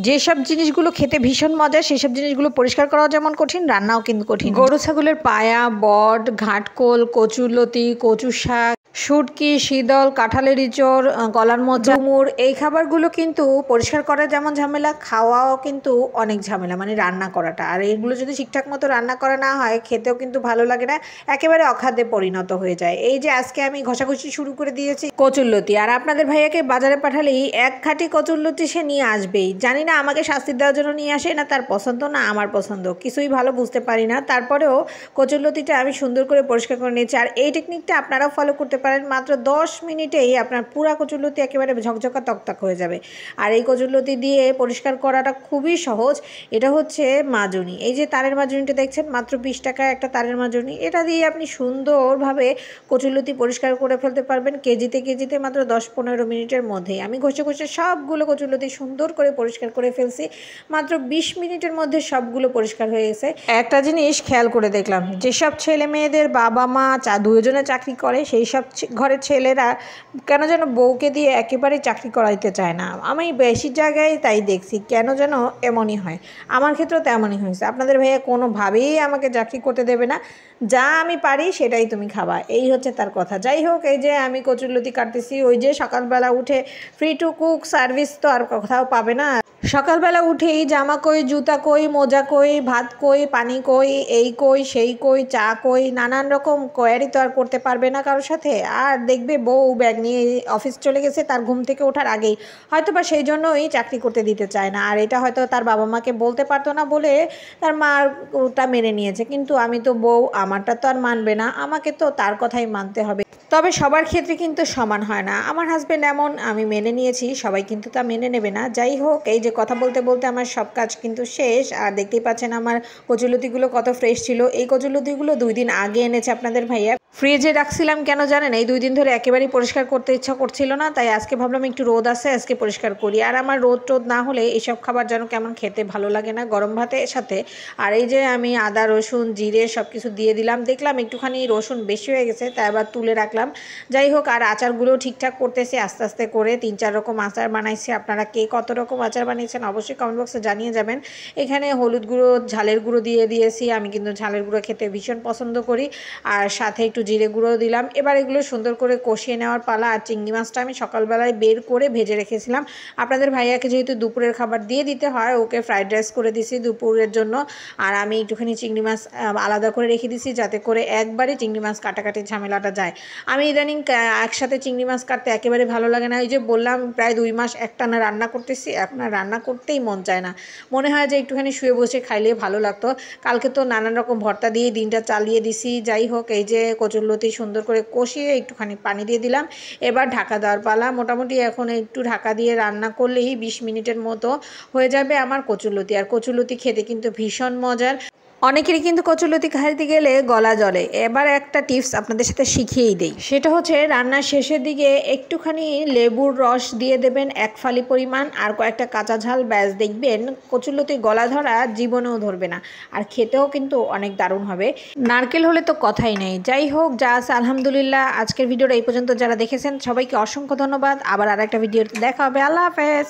যেসব জিনিসগুলো খেতে ভীষণ মজা সেসব জিনিসগুলো পরিষ্কার করাও যেমন কঠিন, রান্নাও কিন্তু কঠিন। গরু ছাগলের পায়া, বট, ঘাটকোল, কচুরলতি, কচু শাক, শুটকি, শীতল, কাঁঠালের ইঁচড়, গলার মোচা, ডুমুর, এই খাবারগুলো কিন্তু পরিষ্কার করা যেমন ঝামেলা, খাওয়াও কিন্তু অনেক ঝামেলা, মানে রান্না করাটা। আর এইগুলো যদি ঠিকঠাক মতো রান্না করা না হয় খেতেও কিন্তু ভালো লাগে না, একেবারে অখাদ্যে পরিণত হয়ে যায়। এই যে আজকে আমি ঘষাঘষি শুরু করে দিয়েছি কচুরলতি, আর আপনাদের ভাইয়াকে বাজারে পাঠালেই এক খাঁটি কচুরলতি সে নিয়ে আসবেই। জানি না আমাকে শাস্তি দেওয়ার জন্য নিয়ে আসে, না তার পছন্দ না আমার পছন্দ, কিছুই ভালো বুঝতে পারি না। তারপরেও কচুরলতিটা আমি সুন্দর করে পরিষ্কার করে নিয়েছি। আর এই টেকনিকটা আপনারাও ফলো করতে পারেন, মাত্র 10 মিনিটেই আপনার পুরা কচুরলতি একেবারে ঝকঝকা তকতক হয়ে যাবে। আর এই কচুরলতি দিয়ে পরিষ্কার করাটা খুবই সহজ। এটা হচ্ছে মাজুনি, এই যে তারের মাজুনিটা দেখছেন, মাত্র 20 টাকা একটা তারের মাজুনি। এটা দিয়ে আপনি সুন্দরভাবে কচুরলতি পরিষ্কার করে ফেলতে পারবেন কেজিতে কেজিতে মাত্র 10-15 মিনিটের মধ্যেই। আমি ঘষে ঘষে সবগুলো কচুরলতি সুন্দর করে পরিষ্কার করে ফেলছি, মাত্র 20 মিনিটের মধ্যে সবগুলো পরিষ্কার হয়ে গেছে। একটা জিনিস খেয়াল করে দেখলাম, যেসব ছেলে মেয়েদের বাবা মা দুজনে চাকরি করে সেই সব ঘরের ছেলেরা কেন যেন বউকে দিয়ে একেবারেই চাকরি করাইতে চায় না। আমি বেশি জায়গায় তাই দেখছি, কেন যেন এমনই হয়। আমার ক্ষেত্রেও তেমনই হয়েছে। আপনাদের ভাইয়া কোনোভাবেই আমাকে চাকরি করতে দেবে না, যা আমি পারি সেটাই তুমি খাবা, এই হচ্ছে তার কথা। যাই হোক, এই যে আমি কচুরলতি কাটতেছি, ওই যে সকালবেলা উঠে ফ্রি টু কুক সার্ভিস তো আর কোথাও পাবে না। সকালবেলা উঠেই জামা কই, জুতা কই, মোজা কই, ভাত কই, পানি কই, এই কই সেই কই, চা কই, নানান রকম কোয়ারি তো আর করতে পারবে না কারোর সাথে। আর দেখবে বউ ব্যাগ নিয়ে অফিস চলে গেছে, তার ঘুম থেকে ওঠার আগেই, হয়তো বা সেই জন্যই চাকরি করতে দিতে চায় না। আর এটা হয়তো তার বাবা মাকে বলতে পারতো না বলে তার মা ওটা মেনে নিয়েছে, কিন্তু আমি তো বউ, আমারটা তো আর মানবে না, আমাকে তো তার কথাই মানতে হবে। তবে সবার ক্ষেত্রে কিন্তু সমান হয় না। আমার হাজব্যান্ড এমন, আমি মেনে নিয়েছি, সবাই কিন্তু তা মেনে নেবে না। যাই হোক, এই যে কথা বলতে বলতে আমার সব কাজ কিন্তু শেষ। আর দেখতেই পাচ্ছেন আমার কচুরলতিগুলো কত ফ্রেশ ছিল। এই কচুরলতিগুলো 2 দিন আগে এনেছে আপনাদের ভাইয়া, ফ্রিজে রাখছিলাম কেন জানেন, এই 2 দিন ধরে একেবারেই পরিষ্কার করতে ইচ্ছা করছিল না, তাই আজকে ভাবলাম একটু রোদ আছে আজকে পরিষ্কার করি। আর আমার রোদ টোদ না হলে এইসব খাবার যেন কেমন খেতে ভালো লাগে না গরম ভাতের সাথে। আর এই যে আমি আদা রসুন জিরে সব কিছু দিয়ে দিলাম, দেখলাম একটুখানি রসুন বেশি হয়ে গেছে, তাই আবার তুলে রাখলাম। যাই হোক, আর আচারগুলো ঠিকঠাক করতেছি আস্তে আস্তে করে, 3-4 রকম আচার বানাইছি। আপনারা কে কত রকম আচার বানিয়েছেন অবশ্যই কমেন্ট বক্সে জানিয়ে যাবেন। এখানে হলুদ গুঁড়ো, ঝালের গুঁড়ো দিয়ে দিয়েছি, আমি কিন্তু ঝালের গুঁড়ো খেতে ভীষণ পছন্দ করি। আর সাথে একটু জিরে গুঁড়ো দিলাম। এবার এগুলো সুন্দর করে কষিয়ে নেওয়ার পালা। আর চিংড়ি মাছটা আমি সকালবেলায় বের করে ভেজে রেখেছিলাম। আপনাদের ভাইয়াকে যেহেতু দুপুরের খাবার দিয়ে দিতে হয়, ওকে ফ্রাইড রাইস করে দিছি দুপুরের জন্য। আর আমি একটুখানি চিংড়ি মাছ আলাদা করে রেখে দিছি, যাতে করে একবারে চিংড়ি মাছ কাটাকাটির ঝামেলাটা যায়। আমি ইদানিং একসাথে চিংড়ি মাছ কাটতে একেবারে ভালো লাগে না। ওই যে বললাম প্রায় 2 মাস একটানা রান্না করতেছি, এখন আর রান্না করতেই মন চায় না, মনে হয় যে একটুখানি শুয়ে বসে খাইলে ভালো লাগতো। কালকে তো নানান রকম ভর্তা দিয়ে দিনটা চালিয়ে দিছি। যাই হোক, এই যে কচুরলতি সুন্দর করে কষিয়ে একটুখানি পানি দিয়ে দিলাম, এবার ঢাকা দেওয়ার পালা। মোটামুটি এখন একটু ঢাকা দিয়ে রান্না করলেই 20 মিনিটের মতো হয়ে যাবে আমার কচুরলতি। আর কচুরলতি খেতে কিন্তু ভীষণ মজার। অনেকেরই কিন্তু কচুরলতি খাইতে গেলে গলা জ্বলে। এবার একটা টিপস আপনাদের সাথে শিখিয়েই দেই, সেটা হচ্ছে রান্নার শেষের দিকে একটুখানি লেবুর রস দিয়ে দেবেন 1 ফালি পরিমাণ, আর কয়েকটা কাঁচা ঝাল, ব্যাস দেখবেন কচুরলতি গলা ধরা জীবনেও ধরবে না, আর খেতেও কিন্তু অনেক দারুণ হবে। নারকেল হলে তো কথাই নেই। যাই হোক, যা আছে আলহামদুলিল্লাহ। আজকের ভিডিওটা এই পর্যন্ত যারা দেখেছেন সবাইকে অসংখ্য ধন্যবাদ। আবার আরেকটা ভিডিওতে দেখা হবে। আল্লাহ হাফেজ।